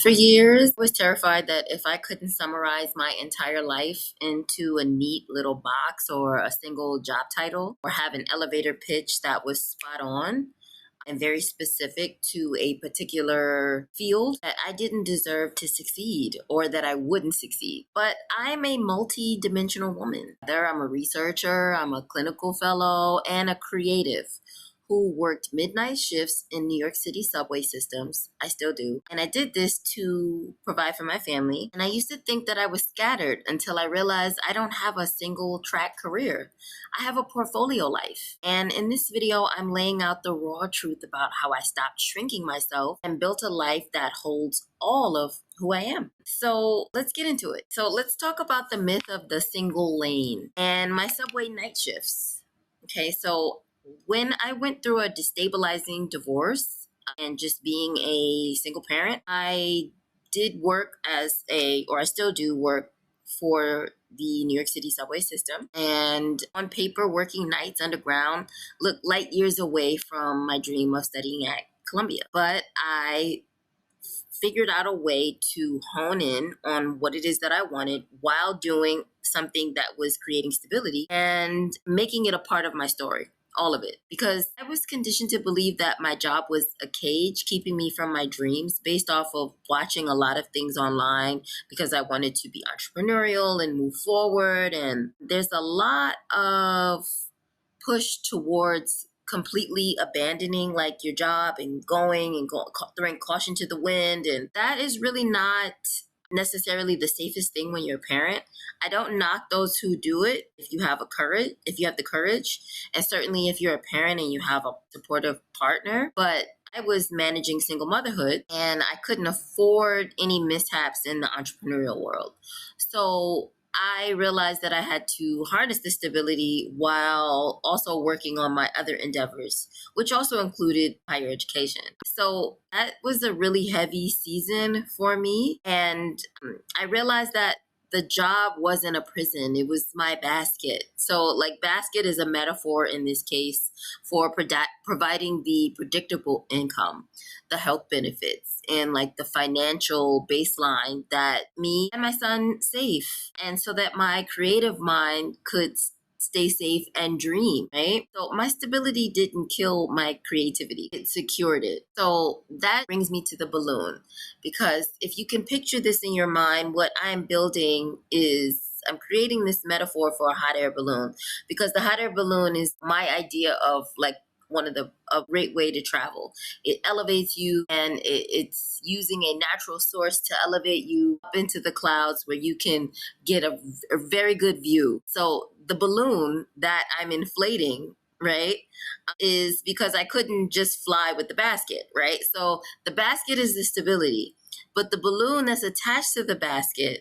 For years, I was terrified that if I couldn't summarize my entire life into a neat little box or a single job title or have an elevator pitch that was spot on and very specific to a particular field, that I didn't deserve to succeed or that I wouldn't succeed. But I'm a multi-dimensional woman. There, I'm a researcher, I'm a clinical fellow, and a creative who worked midnight shifts in New York City subway systems. I still do. And I did this to provide for my family. And I used to think that I was scattered until I realized I don't have a single track career. I have a portfolio life. And in this video, I'm laying out the raw truth about how I stopped shrinking myself and built a life that holds all of who I am. So let's get into it. So let's talk about the myth of the single lane and my subway night shifts. Okay, so when I went through a destabilizing divorce and just being a single parent, I did work or I still do work for the New York City subway system. And on paper, working nights underground looked light years away from my dream of studying at Columbia. But I figured out a way to hone in on what it is that I wanted while doing something that was creating stability and making it a part of my story. All of it. Because I was conditioned to believe that my job was a cage keeping me from my dreams based off of watching a lot of things online because I wanted to be entrepreneurial and move forward. And there's a lot of push towards completely abandoning like your job and throwing caution to the wind. And that is really not necessarily the safest thing when you're a parent. I don't knock those who do it if you have the courage, and certainly if you're a parent and you have a supportive partner. But I was managing single motherhood and I couldn't afford any mishaps in the entrepreneurial world. So I realized that I had to harness the stability while also working on my other endeavors, which also included higher education. So that was a really heavy season for me. And I realized that the job wasn't a prison, it was my basket. So, like, basket is a metaphor in this case for providing the predictable income, the health benefits, and like the financial baseline that me and my son safe, and so that my creative mind could stay safe and dream, right? So my stability didn't kill my creativity, it secured it. So that brings me to the balloon, because if you can picture this in your mind, what I'm building is I'm creating this metaphor for a hot air balloon, because the hot air balloon is my idea of like a great way to travel. It elevates you, and it's using a natural source to elevate you up into the clouds where you can get a very good view. So the balloon that I'm inflating, right, is because I couldn't just fly with the basket, right? So the basket is the stability, but the balloon that's attached to the basket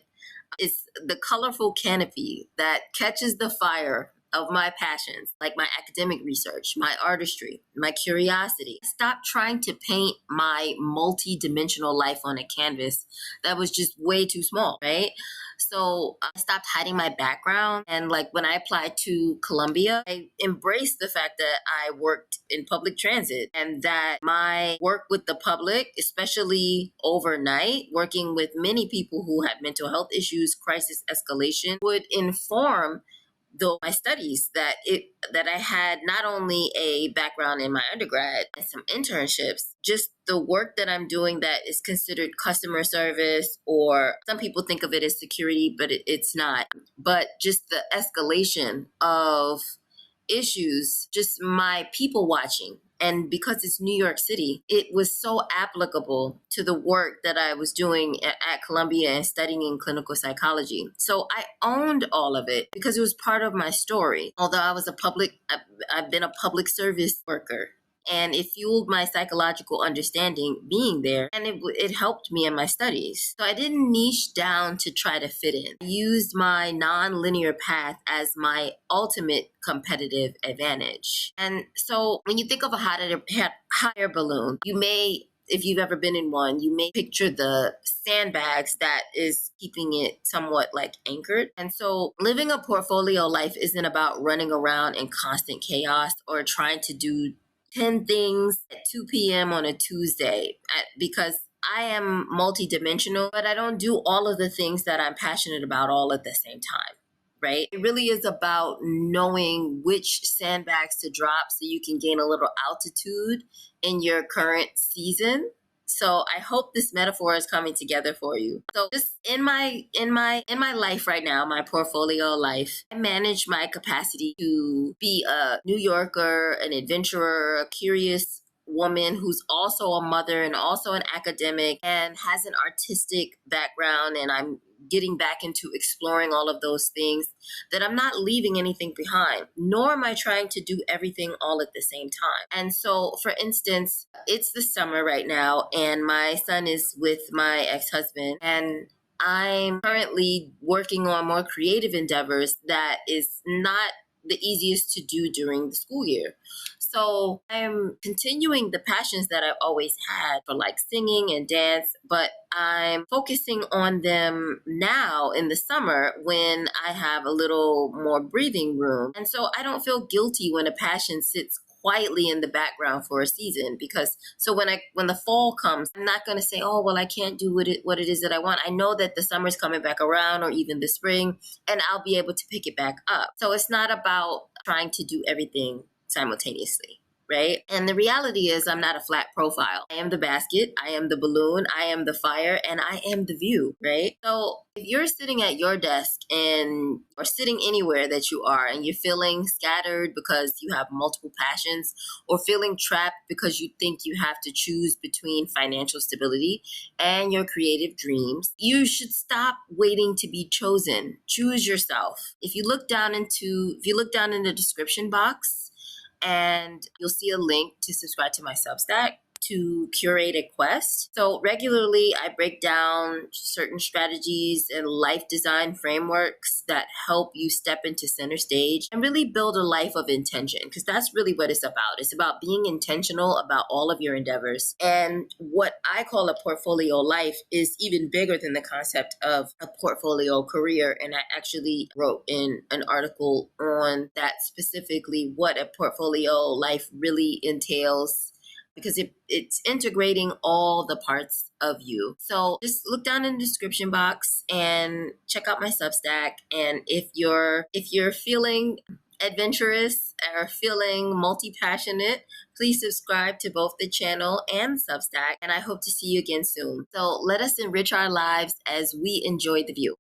is the colorful canopy that catches the fire of my passions, like my academic research, my artistry, my curiosity. Stop trying to paint my multi-dimensional life on a canvas that was just way too small, right? So I stopped hiding my background. And like when I applied to Columbia, I embraced the fact that I worked in public transit and that my work with the public, especially overnight, working with many people who had mental health issues, crisis escalation, would inform my studies, that I had not only a background in my undergrad and some internships, just the work that I'm doing that is considered customer service, or some people think of it as security, but it's not. But just the escalation of issues, just my people watching. And because it's New York City, it was so applicable to the work that I was doing at Columbia and studying in clinical psychology. So I owned all of it because it was part of my story. Although I've been a public service worker, and it fueled my psychological understanding being there, and it helped me in my studies. So I didn't niche down to try to fit in. I used my non-linear path as my ultimate competitive advantage. And so when you think of a hot air balloon, you may, if you've ever been in one, you may picture the sandbags that is keeping it somewhat like anchored. And so living a portfolio life isn't about running around in constant chaos or trying to do 10 things at 2 p.m. on a Tuesday, because I am multidimensional, but I don't do all of the things that I'm passionate about all at the same time. Right? It really is about knowing which sandbags to drop so you can gain a little altitude in your current season. So I hope this metaphor is coming together for you. So just in my life right now, my portfolio life, I manage my capacity to be a New Yorker, an adventurer, a curious woman who's also a mother and also an academic and has an artistic background, and I'm getting back into exploring all of those things, that I'm not leaving anything behind, nor am I trying to do everything all at the same time. And so, for instance, it's the summer right now, and my son is with my ex husband, and I'm currently working on more creative endeavors that is not the easiest to do during the school year. So I'm continuing the passions that I've always had for like singing and dance, but I'm focusing on them now in the summer when I have a little more breathing room. And so I don't feel guilty when a passion sits quietly in the background for a season, because so when the fall comes, I'm not going to say, oh well, I can't do what it is that I want. I know that the summer's coming back around, or even the spring, and I'll be able to pick it back up. So it's not about trying to do everything simultaneously, right? And the reality is, I'm not a flat profile. I am the basket, I am the balloon, I am the fire, and I am the view, right? So if you're sitting at your desk and or sitting anywhere that you are, and you're feeling scattered because you have multiple passions, or feeling trapped because you think you have to choose between financial stability and your creative dreams, you should stop waiting to be chosen. Choose yourself. If you look down in the description box, and you'll see a link to subscribe to my Substack to curate a quest. So regularly I break down certain strategies and life design frameworks that help you step into center stage and really build a life of intention, because that's really what it's about. It's about being intentional about all of your endeavors. And what I call a portfolio life is even bigger than the concept of a portfolio career. And I actually wrote in an article on that, specifically what a portfolio life really entails, because it's integrating all the parts of you. So just look down in the description box and check out my Substack. And if you're feeling adventurous or feeling multi-passionate, please subscribe to both the channel and Substack. And I hope to see you again soon. So let us enrich our lives as we enjoy the view.